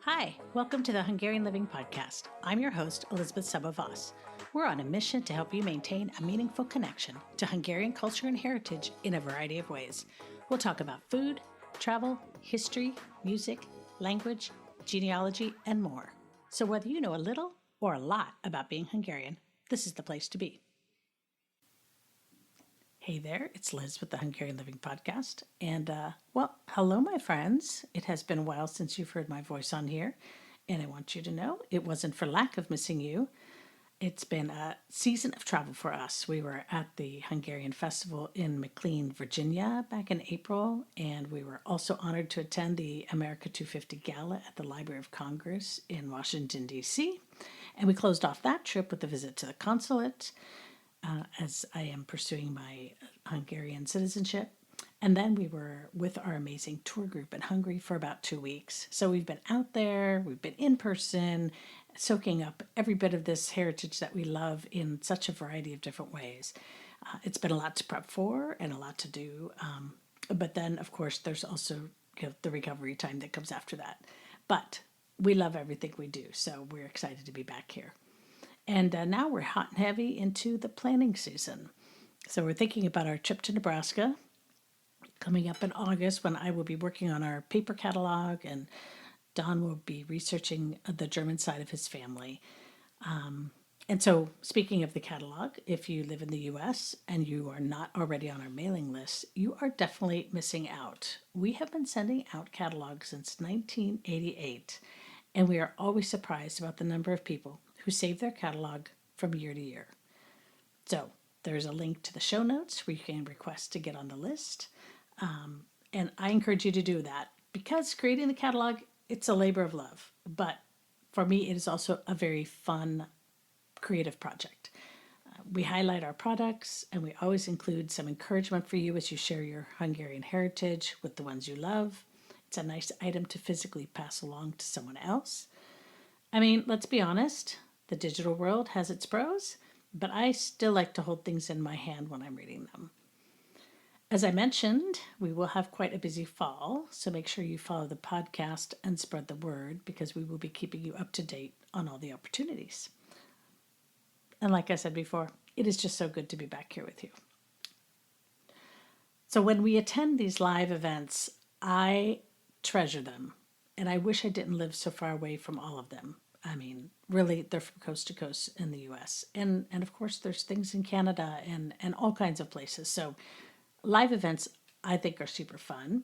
Hi, welcome to the Hungarian Living Podcast. I'm your host, Elizabeth Saba-Voss. We're on a mission to help you maintain a meaningful connection to Hungarian culture and heritage in a variety of ways. We'll talk about food, travel, history, music, language, genealogy, and more. So whether you know a little or a lot about being Hungarian, this is the place to be. Hey there, it's Liz with the Hungarian Living Podcast. And, hello, my friends. It has been a while since you've heard my voice on here. And I want you to know it wasn't for lack of missing you. It's been a season of travel for us. We were at the Hungarian Festival in McLean, Virginia back in April. And we were also honored to attend the America 250 Gala at the Library of Congress in Washington, D.C. And we closed off that trip with a visit to the consulate. As I am pursuing my Hungarian citizenship. And then we were with our amazing tour group in Hungary for about 2 weeks. So we've been out there, we've been in person, soaking up every bit of this heritage that we love in such a variety of different ways. It's been a lot to prep for and a lot to do. But then, of course, there's also the recovery time that comes after that. But we love everything we do, so we're excited to be back here. And now we're hot and heavy into the planning season. So we're thinking about our trip to Nebraska coming up in August when I will be working on our paper catalog and Don will be researching the German side of his family. And so, speaking of the catalog, if you live in the US and you are not already on our mailing list, you are definitely missing out. We have been sending out catalogs since 1988, and we are always surprised about the number of people who save their catalog from year to year. So there's a link to the show notes where you can request to get on the list. And I encourage you to do that because creating the catalog, it's a labor of love. But for me, it is also a very fun, creative project. We highlight our products and we always include some encouragement for you as you share your Hungarian heritage with the ones you love. It's a nice item to physically pass along to someone else. I mean, let's be honest, the digital world has its pros, but I still like to hold things in my hand when I'm reading them. As I mentioned, we will have quite a busy fall, so make sure you follow the podcast and spread the word because we will be keeping you up to date on all the opportunities. And like I said before, it is just so good to be back here with you. So when we attend these live events, I treasure them, and I wish I didn't live so far away from all of them. I mean, really, they're from coast to coast in the US. And of course, there's things in Canada and all kinds of places. So live events, I think, are super fun.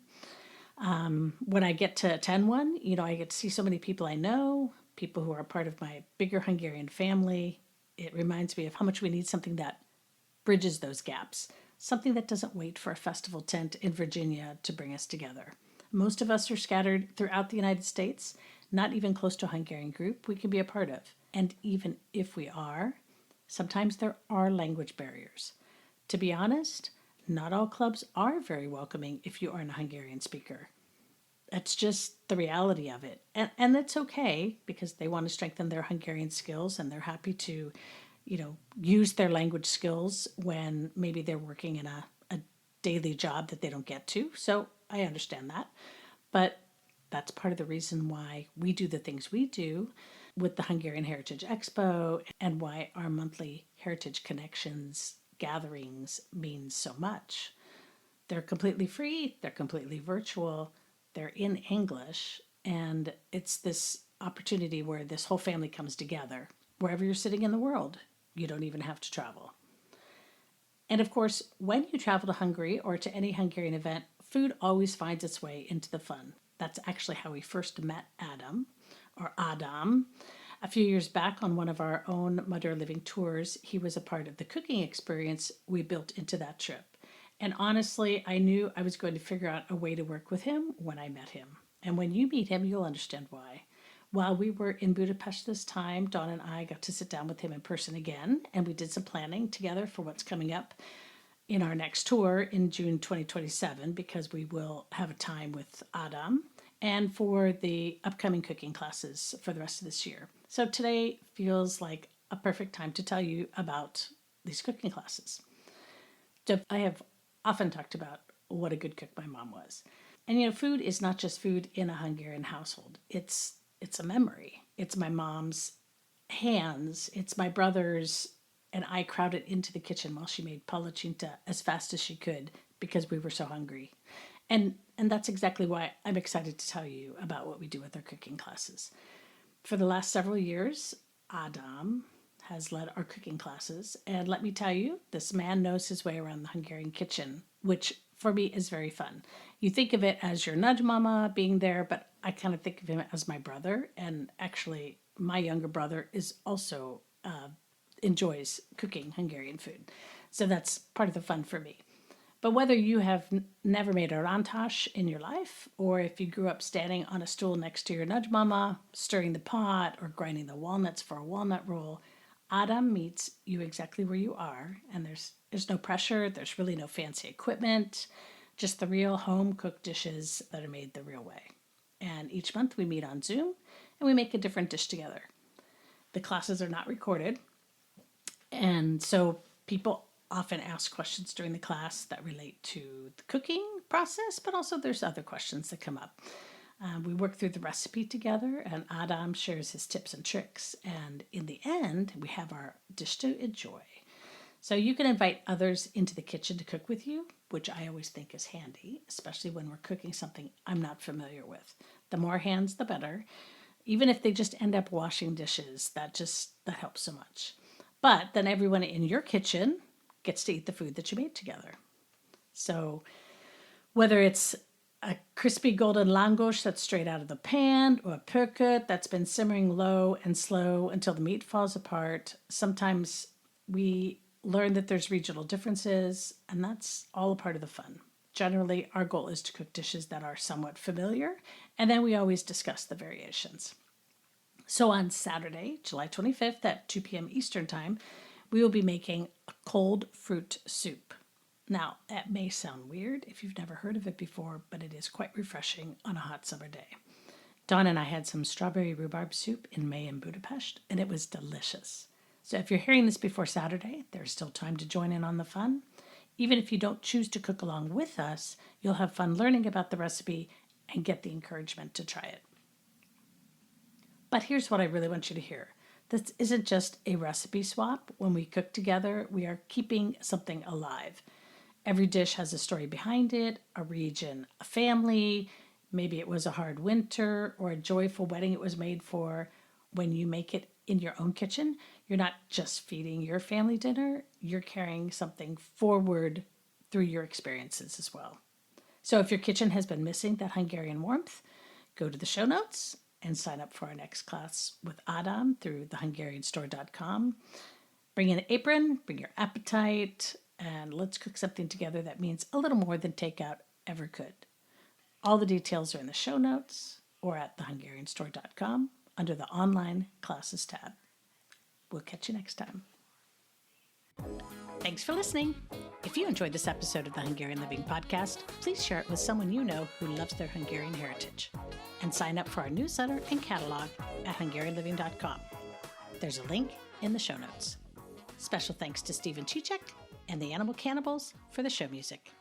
When I get to attend one, I get to see so many people I know, people who are part of my bigger Hungarian family. It reminds me of how much we need something that bridges those gaps, something that doesn't wait for a festival tent in Virginia to bring us together. Most of us are scattered throughout the United States, not even close to a Hungarian group we can be a part of. And even if we are, sometimes there are language barriers. To be honest, not all clubs are very welcoming if you aren't a Hungarian speaker. That's just the reality of it. And that's okay because they want to strengthen their Hungarian skills and they're happy to, use their language skills when maybe they're working in a daily job that they don't get to. So I understand that. But that's part of the reason why we do the things we do with the Hungarian Heritage Expo and why our monthly Heritage Connections gatherings mean so much. They're completely free, they're completely virtual, they're in English, and it's this opportunity where this whole family comes together. Wherever you're sitting in the world, you don't even have to travel. And of course, when you travel to Hungary or to any Hungarian event, food always finds its way into the fun. That's actually how we first met Adam. A few years back on one of our own Mother Living tours, he was a part of the cooking experience we built into that trip. And honestly, I knew I was going to figure out a way to work with him when I met him. And when you meet him, you'll understand why. While we were in Budapest this time, Dawn and I got to sit down with him in person again, and we did some planning together for what's coming up in our next tour in June 2027 because we will have a time with Adam and for the upcoming cooking classes for the rest of this year. So today feels like a perfect time to tell you about these cooking classes. So I have often talked about what a good cook my mom was. And food is not just food in a Hungarian household. It's it's a memory. It's my mom's hands. It's my brother's, and I crowded into the kitchen while she made palacinta as fast as she could because we were so hungry. And that's exactly why I'm excited to tell you about what we do with our cooking classes. For the last several years, Adam has led our cooking classes, and let me tell you, this man knows his way around the Hungarian kitchen, which for me is very fun. You think of it as your nudge mama being there, but I kind of think of him as my brother, and actually my younger brother is also enjoys cooking Hungarian food. So that's part of the fun for me. But whether you have never made a rantash in your life, or if you grew up standing on a stool next to your nudge mama, stirring the pot, or grinding the walnuts for a walnut roll, Adam meets you exactly where you are, and there's no pressure, there's really no fancy equipment, just the real home cooked dishes that are made the real way. And each month we meet on Zoom and we make a different dish together. The classes are not recorded, and so people often ask questions during the class that relate to the cooking process, but also there's other questions that come up. We work through the recipe together, and Adam shares his tips and tricks. And in the end, we have our dish to enjoy. So you can invite others into the kitchen to cook with you, which I always think is handy, especially when we're cooking something I'm not familiar with. The more hands, the better. Even if they just end up washing dishes, that helps so much. But then everyone in your kitchen gets to eat the food that you made together. So whether it's a crispy golden langosh that's straight out of the pan, or a purkut that's been simmering low and slow until the meat falls apart, sometimes we learn that there's regional differences, and that's all a part of the fun. Generally, our goal is to cook dishes that are somewhat familiar, and then we always discuss the variations. So on Saturday, July 25th at 2 p.m. Eastern Time, we will be making a cold fruit soup. Now, that may sound weird if you've never heard of it before, but it is quite refreshing on a hot summer day. Dawn and I had some strawberry rhubarb soup in May in Budapest, and it was delicious. So if you're hearing this before Saturday, there's still time to join in on the fun. Even if you don't choose to cook along with us, you'll have fun learning about the recipe and get the encouragement to try it. But here's what I really want you to hear. This isn't just a recipe swap. When we cook together, we are keeping something alive. Every dish has a story behind it, a region, a family. Maybe it was a hard winter or a joyful wedding it was made for. When you make it in your own kitchen, you're not just feeding your family dinner, you're carrying something forward through your experiences as well. So if your kitchen has been missing that Hungarian warmth, go to the show notes and sign up for our next class with Adam through thehungarianstore.com. Bring an apron, bring your appetite, and let's cook something together that means a little more than takeout ever could. All the details are in the show notes or at thehungarianstore.com under the online classes tab. We'll catch you next time. Thanks for listening. If you enjoyed this episode of the Hungarian Living Podcast, please share it with someone you know who loves their Hungarian heritage. And sign up for our newsletter and catalog at hungarianliving.com. There's a link in the show notes. Special thanks to Stephen Chichek and the Animal Cannibals for the show music.